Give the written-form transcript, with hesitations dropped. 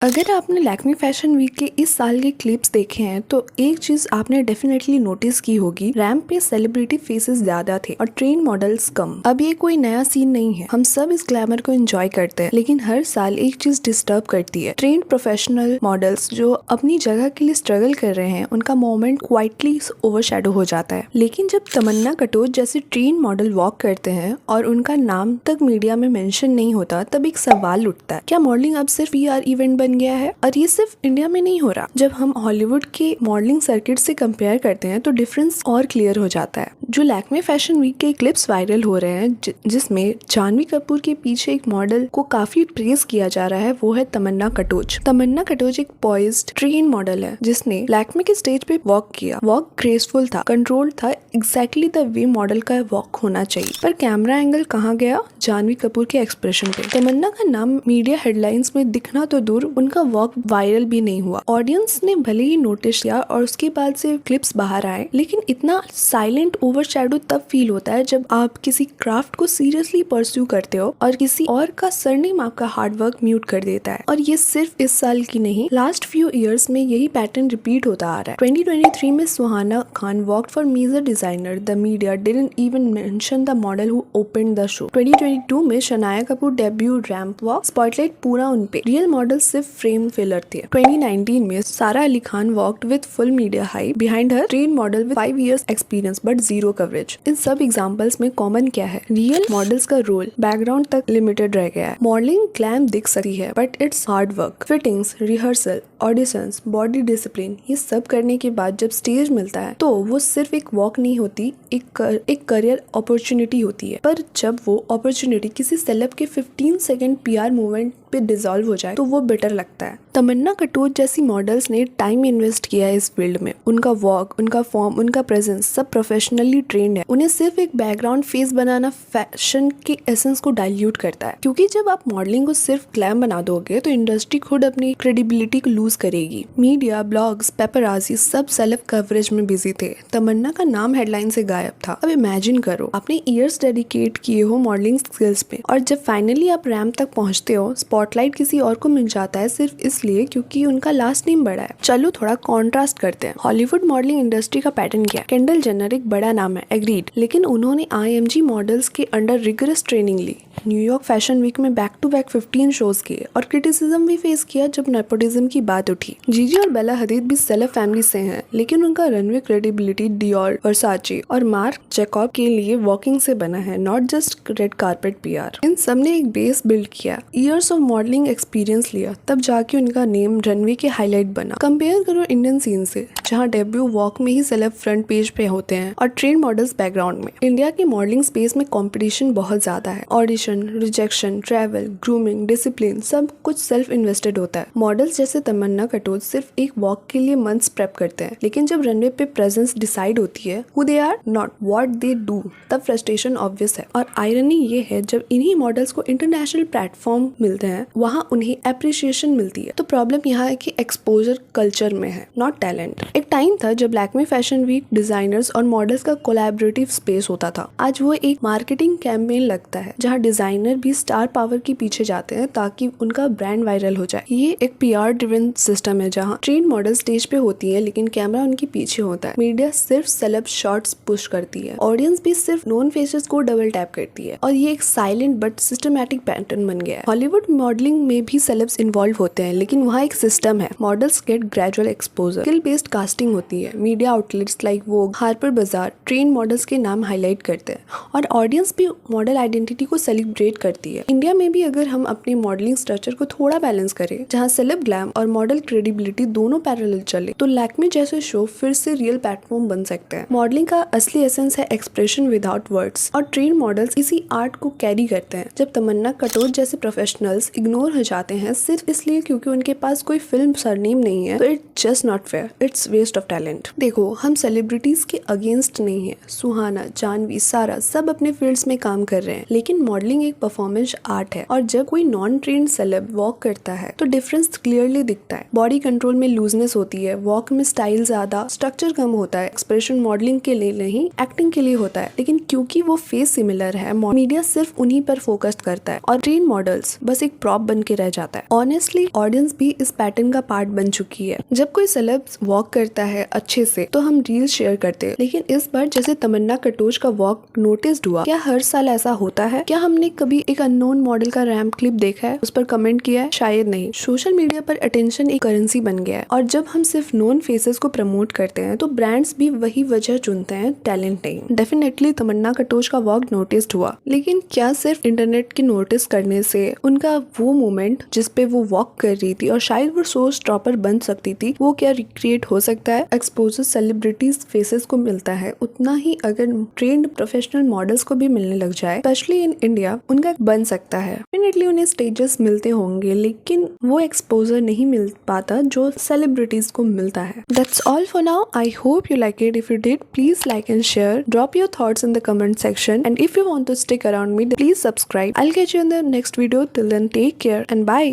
अगर आपने Lakme fashion week के इस साल के क्लिप्स देखे हैं तो एक चीज आपने डेफिनेटली नोटिस की होगी, रैंप पे सेलिब्रिटी फेसेस ज्यादा थे और ट्रेन मॉडल्स कम। अब ये कोई नया सीन नहीं है, हम सब इस ग्लैमर को एंजॉय करते हैं, लेकिन हर साल एक चीज डिस्टर्ब करती है। ट्रेंड प्रोफेशनल मॉडल्स जो अपनी जगह के लिए स्ट्रगल कर रहे हैं, उनका मोमेंट क्वाइटली ओवरशैडो हो जाता है। लेकिन जब तमन्ना कटोच जैसे ट्रेन मॉडल वॉक करते हैं और उनका नाम तक मीडिया में मेंशन नहीं होता, तब एक सवाल उठता है, क्या मॉडलिंग अब सिर्फ पीआर इवेंट बन गया है? और ये सिर्फ इंडिया में नहीं हो रहा। जब हम हॉलीवुड के मॉडलिंग सर्किट से कंपेयर करते हैं तो डिफरेंस और क्लियर हो जाता है। जो लैक्मे फैशन वीक के क्लिप्स वायरल हो रहे हैं जिसमें जानवी कपूर के पीछे एक मॉडल को काफी प्रेज किया जा रहा है, वो है तमन्ना कटोच। तमन्ना कटोच एक पॉइज्ड ट्रेन मॉडल है जिसने लैक्मे के स्टेज पे वॉक किया। वॉक ग्रेसफुल था, कंट्रोल्ड था, एग्जैक्टली द वे मॉडल का वॉक होना चाहिए। पर कैमरा एंगल कहाँ गया? जानवी कपूर के एक्सप्रेशन पे। तमन्ना का नाम मीडिया हेडलाइंस में दिखना तो दूर, उनका वॉक वायरल भी नहीं हुआ। ऑडियंस ने भले ही नोटिस किया और उसके बाद से क्लिप्स बाहर आए, लेकिन इतना साइलेंट ओवरशैडो तब फील होता है जब आप किसी क्राफ्ट को सीरियसली परस्यू करते हो और किसी और का सरनेम आपका हार्ड वर्क म्यूट कर देता है। और ये सिर्फ इस साल की नहीं, लास्ट फ्यू इयर्स में यही पैटर्न रिपीट होता आ रहा है। 2023 में Suhana Khan walked for major designer, the media didn't even mention the model who opened the show. 2022 में Shanaya Kapoor debut ramp walk, spotlight पूरा उन पे, रियल मॉडल सिर्फ फ्रेम फिलर थे। 2019 में Sara Ali Khan walked with full media hype behind her train model with 5 years experience but zero coverage. इन सब examples में कॉमन क्या है? रियल मॉडल्स का रोल बैकग्राउंड तक लिमिटेड रह गया है। मॉडलिंग ग्लैम दिख सकती है but it's hard work, fittings, rehearsal, auditions, body discipline, ये सब करने के बाद जब स्टेज मिलता है तो वो सिर्फ एक वॉक नहीं होती, एक करियर अपॉर्चुनिटी होती है। पर जब वो अपॉर्चुनिटी किसी सेलेब के 15 सेकंड पीआर मूवमेंट पे डिसॉल्व हो जाए तो वो बेटर लगता है। तमन्ना कटोच जैसी मॉडल्स ने टाइम इन्वेस्ट किया है इस फील्ड में। उनका वॉक, उनका फॉर्म, उनका प्रेजेंस सब प्रोफेशनली ट्रेंड है। उन्हें सिर्फ एक बैकग्राउंड फेस बनाना फैशन के एसेंस को डाइल्यूट करता है, क्योंकि जब आप मॉडलिंग को सिर्फ ग्लैम बना दोगे तो इंडस्ट्री खुद अपनी क्रेडिबिलिटी को लूज करेगी। मीडिया, ब्लॉग्स, पेपराजी सब सेलेब कवरेज में बिजी थे। तमन्ना का नाम हेडलाइन से गायब था। अब इमेजिन करो, आपने ईयर्स डेडिकेट किए हो मॉडलिंग स्किल्स पे और जब फाइनली आप रैंप तक पहुंचते हो, स्पॉटलाइट किसी और को मिल जाता है सिर्फ इसलिए क्योंकि उनका लास्ट नेम बड़ा है। चलो थोड़ा कॉन्ट्रास्ट करते हैं। हॉलीवुड मॉडलिंग इंडस्ट्री का पैटर्न क्या है? केंडल जेनर एक बड़ा नाम है, एग्रीड, लेकिन उन्होंने आईएमजी मॉडल्स के अंडर रिगरस ट्रेनिंग ली, न्यूयॉर्क फैशन वीक में बैक टू बैक 15 शोज किए और क्रिटिसिज्म भी फेस किया जब नेपोटिज्म की बात उठी। जीजी और बेला हदीद भी सेलेब फैमिली से हैं, लेकिन उनका रनवे क्रेडिबिलिटी डियोर, वर्साचे और मार्क जैकब के लिए वॉकिंग से बना है, not just red carpet PR. इन सब ने एक बेस बिल्ड किया, ईयर्स ऑफ मॉडलिंग एक्सपीरियंस लिया, तब जाके उनका नेम रनवे के हाईलाइट बना। कंपेयर करो इंडियन सीन से, जहाँ डेब्यू वॉक में ही सेलेब फ्रंट पेज पे होते हैं और ट्रेन मॉडल्स बैकग्राउंड में। इंडिया की मॉडलिंग स्पेस में कंपटीशन बहुत ज्यादा है। Audition, rejection, travel, grooming, discipline सब कुछ सेल्फ इन्वेस्टेड होता है। मॉडल्स जैसे तमन्ना कटोच सिर्फ एक वॉक के लिए मंथ्स प्रेप करते हैं, लेकिन जब रनवे पे प्रेजेंस डिसाइड होती है who they are, not what they do, तब फ्रस्ट्रेशन ऑब्वियस है। और आयरनी ये है, जब इन्हीं मॉडल्स को इंटरनेशनल प्लेटफॉर्म मिलते हैं वहाँ उन्हें एप्रिसिएशन मिलती है। तो प्रॉब्लम यहाँ है कि एक्सपोजर कल्चर में है, नॉट टैलेंट। एक टाइम था जब लैक्मे फैशन वीक डिजाइनर्स और मॉडल्स का कोलैबोरेटिव स्पेस होता था। आज वो एक मार्केटिंग कैंपेन लगता है जहाँ डिजाइनर भी स्टार पावर के पीछे जाते हैं ताकि उनका ब्रांड वायरल हो जाए। ये एक पीआर ड्रिवन सिस्टम है जहाँ ट्रेन मॉडल स्टेज पे होती है लेकिन कैमरा उनके पीछे होता है। मीडिया सिर्फ सेलेब शॉट्स पुश करती है, ऑडियंस भी सिर्फ नोन फेसेस को डबल टैप करती है और ये एक साइलेंट बट सिस्टमैटिक पैटर्न बन गया है। हॉलीवुड मॉडलिंग में भी सेलेब्स इन्वॉल्व होते हैं, लेकिन वहाँ एक सिस्टम है। Models get gradual exposure, skill based casting होती है, media outlets like Vogue, Harper Bazaar train models के नाम हाईलाइट करते हैं और ऑडियंस भी मॉडल आइडेंटिटी को सेलिब्रेट करती है। इंडिया में भी अगर हम अपने मॉडलिंग स्ट्रक्चर को थोड़ा बैलेंस करें, जहाँ सेलेब ग्लैम और मॉडल क्रेडिबिलिटी दोनों पैरेलल चले, तो लैक्मे जैसे शो फिर से रियल प्लेटफॉर्म बन सकते हैं। मॉडलिंग का असली एसेंस है एक्सप्रेशन विदाउट वर्ड्स और ट्रेन मॉडल्स इसी आर्ट को कैरी करते हैं। जब तमन्ना कटोच जैसे प्रोफेशनल्स इग्नोर हो जाते हैं सिर्फ इसलिए क्योंकि उनके पास कोई फिल्म सरनेम नहीं है, तो it's just not fair, it's waste of talent. देखो, हम सेलिब्रिटीज के अगेंस्ट नहीं है। सुहाना, जानवी, सारा सब अपने फील्ड्स में काम कर रहे हैं, लेकिन मॉडलिंग एक परफॉर्मेंस आर्ट है और जब कोई नॉन ट्रेन्ड सेलेब वॉक करता है तो डिफरेंस क्लियरली दिखता है। बॉडी कंट्रोल में लूजनेस होती है, वॉक में स्टाइल ज्यादा, स्ट्रक्चर कम होता है। एक्सप्रेशन मॉडलिंग के लिए नहीं, एक्टिंग के लिए होता है, लेकिन क्योंकि वो फेस सिमिलर है, मीडिया सिर्फ उन्हीं पर फोकस करता है और ट्रेन मॉडल्स बस एक प्रॉप बन के रह जाता है। ऑनेस्टली ऑडियंस भी इस पैटर्न का पार्ट बन चुकी है। जब कोई सेलेब्स वॉक करता है अच्छे से तो हम रील्स शेयर करते हैं, लेकिन इस बार जैसे तमन्ना कटोच का वॉक नोटिस्ड हुआ, क्या हर साल ऐसा होता है? क्या हमने कभी एक अननोन मॉडल का रैंप क्लिप देखा है, उस पर कमेंट किया है? शायद नहीं। सोशल मीडिया पर अटेंशन एक करेंसी बन गया है और जब हम सिर्फ नोन फेसेस को प्रमोट करते हैं तो ब्रांड्स भी वही वजह चुनते हैं, टैलेंट नहीं। डेफिनेटली तमन्ना कटोच का वॉक नोटिस्ड हुआ, लेकिन क्या सिर्फ इंटरनेट के नोटिस करने से उनका वो मोमेंट जिसपे वो वॉक कर रही थी और शायद वो शो स्टॉपर बन सकती थी, वो क्या रिक्रिएट हो सकता है? एक्सपोजर सेलिब्रिटीज फेसेस को मिलता है, उतना ही अगर ट्रेंड प्रोफेशनल मॉडल्स को भी मिलने लग जाए, स्पेशली इन इंडिया, उनका बन सकता है। डेफिनेटली उन्हें स्टेजेस मिलते होंगे, लेकिन वो एक्सपोजर नहीं मिल पाता जो सेलिब्रिटीज को मिलता है। That's all for now. I hope you like it. If you did, please like and share. Drop your thoughts in the comment section. And if you want to stick around me, please subscribe. I'll catch you in the next video. Till then, take care and bye.